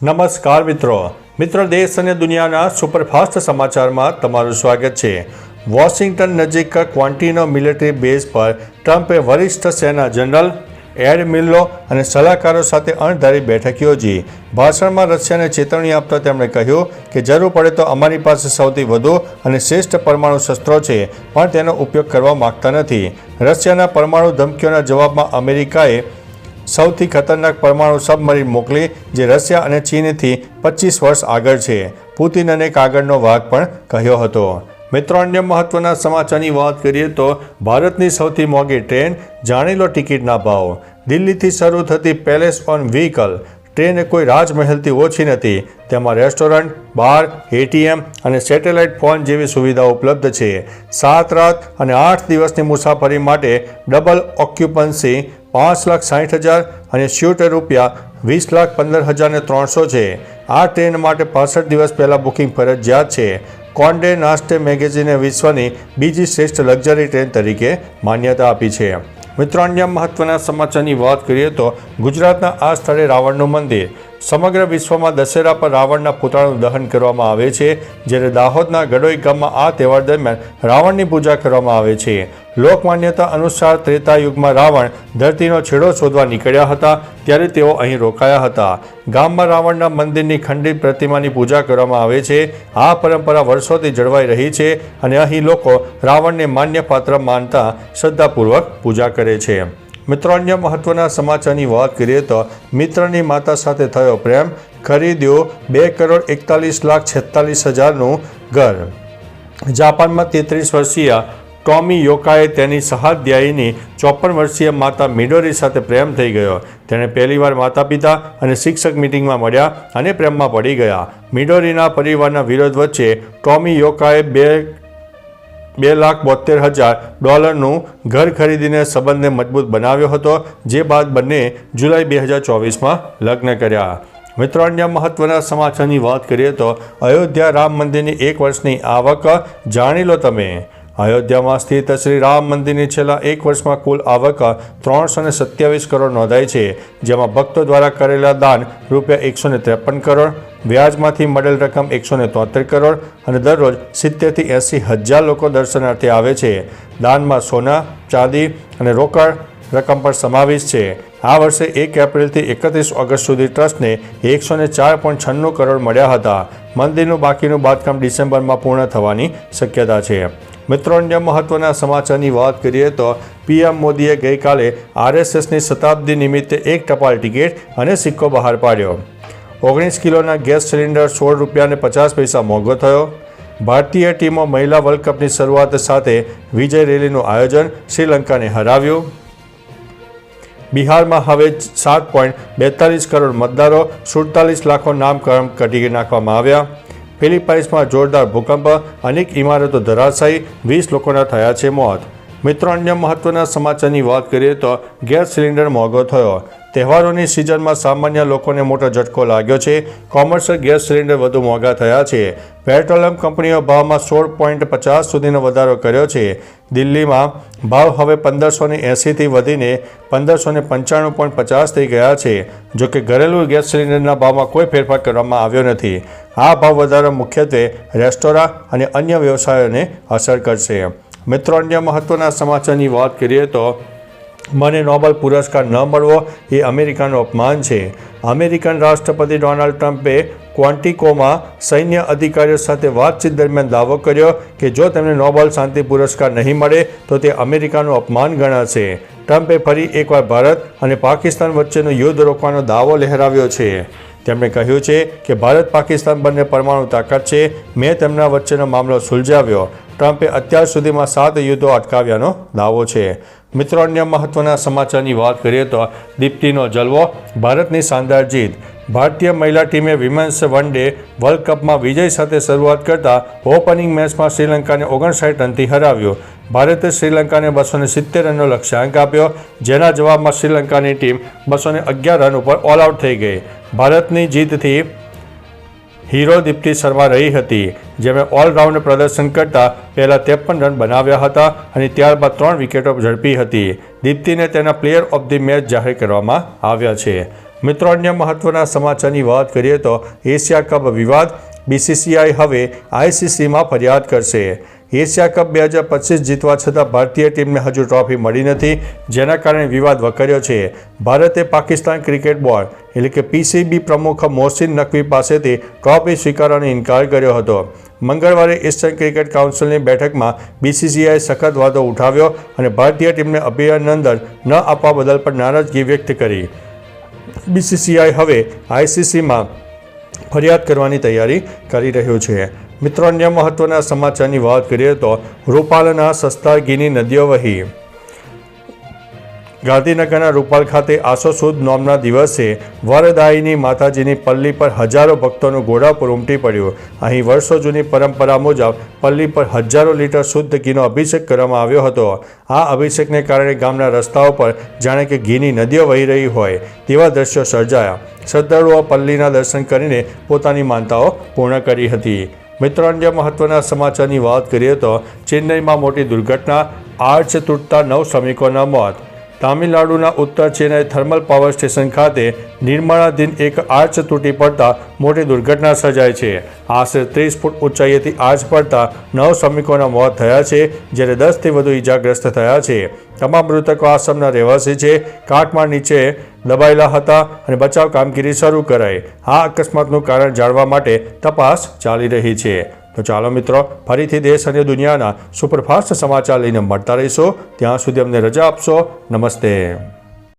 નમસ્કાર મિત્રો દેશ અને દુનિયાના સુપરફાસ્ટ સમાચારમાં તમારું સ્વાગત છે। વોશિંગ્ટન નજીક ક્વાન્ટિનો મિલિટરી બેઝ પર ટ્રમ્પે વરિષ્ઠ સેના જનરલ એડમિરલો અને સલાહકારો સાથે અણધારી બેઠક યોજી। ભાષણમાં રશિયાને ચેતવણી આપતા તેમણે કહ્યું કે જરૂર પડે તો અમારી પાસે સૌથી વધુ અને શ્રેષ્ઠ પરમાણુ શસ્ત્રો છે, પણ તેનો ઉપયોગ કરવા માગતા નથી। રશિયાના પરમાણુ ધમકીઓના જવાબમાં અમેરિકાએ સૌથી ખતરનાક પરમાણુ સબમરીન મોકલી, જે રશિયા અને ચીનથી 25 વર્ષ આગળ છે। પુતિન અને કાગળનો વાઘ પણ કહ્યો હતો। મિત્રો, અન્ય મહત્વના સમાચારની વાત કરીએ તો ભારતની સૌથી મોંઘી ટ્રેન, જાણી લો ટિકિટના ભાવ। દિલ્હીથી શરૂ થતી પેલેસ ઓન વ્હીકલ ટ્રેન કોઈ રાજમહેલથી ઓછી નથી। તેમાં રેસ્ટોરન્ટ, બાર, એટીએમ અને સેટેલાઇટ ફોન જેવી સુવિધાઓ ઉપલબ્ધ છે। 7 રાત અને 8 દિવસની મુસાફરી માટે ડબલ ઓક્યુપન્સી 5,60,000 અને સ્યુટ રૂપિયા 20,15,300 છે। આ ટ્રેન માટે 65 દિવસ પહેલાં બુકિંગ ફરજિયાત છે। કોન્ડે નાસ્ટે મેગેઝિને વિશ્વની બીજી શ્રેષ્ઠ લક્ઝરી ટ્રેન તરીકે માન્યતા આપી છે। મિત્રો, અન્ય મહત્વના સમાચારની વાત કરીએ તો ગુજરાતના આ સ્થળે રાવણનું મંદિર। સમગ્ર વિશ્વમાં દશેરા પર રાવણના પૂતળાનું દહન કરવામાં આવે છે, જ્યારે દાહોદના ગડોઈ ગામમાં આ તહેવાર દરમિયાન રાવણની પૂજા કરવામાં આવે છે। લોકમાન્યતા અનુસાર ત્રેતાયુગમાં રાવણ ધરતીનો છેડો શોધવા નીકળ્યા હતા, ત્યારે તેઓ અહીં રોકાયા હતા। ગામમાં રાવણના મંદિરની ખંડિત પ્રતિમાની પૂજા કરવામાં આવે છે। આ પરંપરા વર્ષોથી જળવાઈ રહી છે અને અહીં લોકો રાવણને માન્ય પાત્ર માનતા શ્રદ્ધાપૂર્વક પૂજા કરે છે। મિત્રો, અન્ય મહત્વના સમાચારની વાત કરીએ તો મિત્રની માતા સાથે થયો પ્રેમ, ખરીદ્યું 2,41,46,000નું ઘર। જાપાનમાં 33 વર્ષીય ટોમી યોકાએ તેની સહાધ્યાયીની 54 વર્ષીય માતા મિડોરી સાથે પ્રેમ થઈ ગયો। તેણે પહેલીવાર માતા પિતા અને શિક્ષક મીટિંગમાં મળ્યા અને પ્રેમમાં પડી ગયા। મિડોરીના પરિવારના વિરોધ વચ્ચે ટોમી યોકાએ $2,72,000નું ઘર ખરીદીને સંબંધને મજબૂત બનાવ્યો હતો, જે બાદ બંને જુલાઈ 2024માં લગ્ન કર્યા। મિત્રો, અન્ય મહત્વના સમાચારની વાત કરીએ તો અયોધ્યા રામ મંદિરની 1 વર્ષની આવક જાણી લો તમે। અયોધ્યામાં સ્થિત શ્રી રામ મંદિરની છેલ્લા 1 વર્ષમાં કુલ આવક 327 કરોડ નોંધાઈ છે, જેમાં ભક્તો દ્વારા કરેલા દાન રૂપિયા 153 કરોડ, વ્યાજમાંથી મળેલ રકમ 173 કરોડ અને દરરોજ 70 થી 80 હજાર લોકો દર્શનાર્થે આવે છે। દાનમાં સોના, ચાંદી અને રોકડ રકમ પર સમાવેશ છે। આ વર્ષે 1 એપ્રિલથી 31 ઓગસ્ટ સુધી ટ્રસ્ટને 104.96 કરોડ મળ્યા હતા। મંદિરનું બાકીનું બાંધકામ ડિસેમ્બરમાં પૂર્ણ થવાની શક્યતા છે। મિત્રો, અન્ય મહત્વના સમાચારની વાત કરીએ તો પીએમ મોદીએ ગઈકાલે આરએસએસની શતાબ્દી નિમિત્તે 1 ટપાલ ટિકિટ અને સિક્કો બહાર પાડ્યો। 19 કિલોના ગેસ સિલિન્ડર 16 રૂપિયા 50 પૈસા મોંઘો થયો। ભારતીય ટીમો મહિલા વર્લ્ડ કપની શરૂઆત સાથે વિજય રેલીનું આયોજન, શ્રીલંકાને હરાવ્યું। બિહારમાં હવે 7.42 કરોડ મતદારો, 47 લાખો નામકરણ કાઢી નાખવામાં આવ્યા। ફિલિપાઇન્સમાં જોરદાર ભૂકંપ, અનેક ઇમારતો ધરાશાયી, 20 લોકોના થયા છે મોત। મિત્રો, અન્ય મહત્વના સમાચારની વાત કરીએ તો ગેસ સિલિન્ડર મોંઘો થયો। તહેવારોની સિઝનમાં સામાન્ય લોકોને મોટો ઝટકો લાગ્યો છે। કોમર્શિયલ ગેસ સિલિન્ડર વધુ મોંઘા થયા છે। પેટ્રોલિયમ કંપનીઓ ભાવમાં 16.50 સુધીનો વધારો કર્યો છે। દિલ્હીમાં ભાવ હવે 1,580થી વધીને 1,595.50 થઈ ગયા છે। જોકે ઘરેલું ગેસ સિલિન્ડરના ભાવમાં કોઈ ફેરફાર કરવામાં આવ્યો નથી। આ ભાવ વધારો મુખ્યત્વે રેસ્ટોરાં અને અન્ય વ્યવસાયોને અસર કરશે। મિત્રો, અન્ય મહત્વના સમાચારની વાત કરીએ તો મને નોબેલ પુરસ્કાર ન મળવો એ અમેરિકાનું અપમાન છે। અમેરિકન રાષ્ટ્રપતિ ડોનાલ્ડ ટ્રમ્પે ક્વોન્ટિકોમાં સૈન્ય અધિકારીઓ સાથે વાતચીત દરમિયાન દાવો કર્યો કે જો તેમને નોબેલ શાંતિ પુરસ્કાર નહીં મળે તો તે અમેરિકાનું અપમાન ગણાશે। ટ્રમ્પે ફરી એકવાર ભારત અને પાકિસ્તાન વચ્ચેનું યુદ્ધ રોકવાનો દાવો લહેરાવ્યો છે। તેમણે કહ્યું છે કે ભારત પાકિસ્તાન બંને પરમાણુ તાકાત છે। મેં તેમના વચ્ચેનો મામલો સુલઝાવ્યો। ટ્રમ્પે અત્યાર સુધીમાં 7 યુદ્ધો અટકાવ્યાનો દાવો છે। મિત્રો, અન્ય મહત્વના સમાચારની વાત કરીએ તો દીપ્તિનો જલવો, ભારતની શાનદાર જીત। ભારતીય મહિલા ટીમે વિમેન્સ વન ડે વર્લ્ડ કપમાં વિજય સાથે શરૂઆત કરતા ઓપનિંગ મેચમાં શ્રીલંકાને 59 રનથી હરાવ્યું। ભારતે શ્રીલંકાને 270 રનનો લક્ષ્યાંક આપ્યો, જેના જવાબમાં શ્રીલંકાની ટીમ 211 રન ઉપર ઓલ આઉટ થઈ ગઈ। ભારતની જીતથી હીરો દીપ્તિ શર્મા રહી હતી, જેમણે ઓલરાઉન્ડ પ્રદર્શન કરતા પહેલા 53 રન બનાવ્યા હતા અને ત્યારબાદ 3 વિકેટો ઝડપી હતી। દીપ્તિને તેના પ્લેયર ઓફ ધી મેચ જાહેર કરવામાં આવ્યા છે। મિત્રો, અન્ય મહત્વના સમાચારની વાત કરીએ તો એશિયા કપ વિવાદ, BCCI હવે ICCમાં ફરિયાદ કરશે. એશિયા કપ 2025 જીતવા છતાં ભારતીય ટીમને હજુ ટ્રોફી મળી નથી, જેના કારણે વિવાદ વકર્યો છે. ભારતે પાકિસ્તાન ક્રિકેટ બોર્ડ એટલે કે PCB પ્રમુખ મોહસિન નકવી પાસેથી ટ્રોફી સ્વીકારવાનો ઇનકાર કર્યો હતો. મંગળવારે એશિયન ક્રિકેટ કાઉન્સિલની બેઠકમાં BCCIએ સખત વાંધો ઉઠાવ્યો અને ભારતીય ટીમને અભિનંદન ન આપવા બદલ પણ નારાજગી વ્યક્ત કરી. BCCI હવે ICCમાં ફરિયાદ કરવાની તૈયારી કરી રહ્યું છે. મિત્રો, અન્ય મહત્વના સમાચારની વાત કરીએ તો રૂપાલના સસ્તા ઘીની નદીઓ વહી. ગાંધીનગરના રૂપાલ ખાતે આસો સુદ નોમના દિવસે વરદાયિની માતાજીની પલ્લી પર હજારો ભક્તોનું ઘોડાપુર ઉમટી પડ્યું. અહીં વર્ષો જૂની પરંપરા મુજબ પલ્લી પર હજારો લીટર શુદ્ધ ઘીનો અભિષેક કરવામાં આવ્યો હતો. આ અભિષેકને કારણે ગામના રસ્તાઓ પર જાણે કે ઘીની નદીઓ વહી રહી હોય તેવા દ્રશ્યો સર્જાયા. શ્રદ્ધાળુઓ પલ્લીના દર્શન કરીને પોતાની માનતાઓ પૂર્ણ કરી હતી. મિત્રો, અન્ય મહત્વના સમાચારની વાત કરીએ તો ચેન્નઈમાં મોટી દુર્ઘટના, આર્ચ તૂટતા 9 શ્રમિકોના મોત. તામિલનાડુના ઉત્તર ચેન્નઈ થર્મલ પાવર સ્ટેશન ખાતે નિર્માણાધીન એક આર્ચ તૂટી પડતા મોટી દુર્ઘટના સર્જાઈ છે. આશરે 30 ફૂટ ઊંચાઈએથી આર્ચ પડતા 9 શ્રમિકોના મોત થયા છે, જ્યારે 10થી વધુ ઈજાગ્રસ્ત થયા છે. તમામ મૃતકો આસામના રહેવાસી છે. કાટમાળ નીચે દબાયેલા હતા અને બચાવ કામગીરી શરૂ કરાઈ. આ અકસ્માતનું કારણ જાણવા માટે તપાસ ચાલી રહી છે. તો ચાલો મિત્રો, ફરીથી દેશ અને દુનિયાના સુપરફાસ્ટ સમાચાર લઈને મળતા રહીશું. ત્યાં સુધી અમને રજા આપશો. નમસ્તે.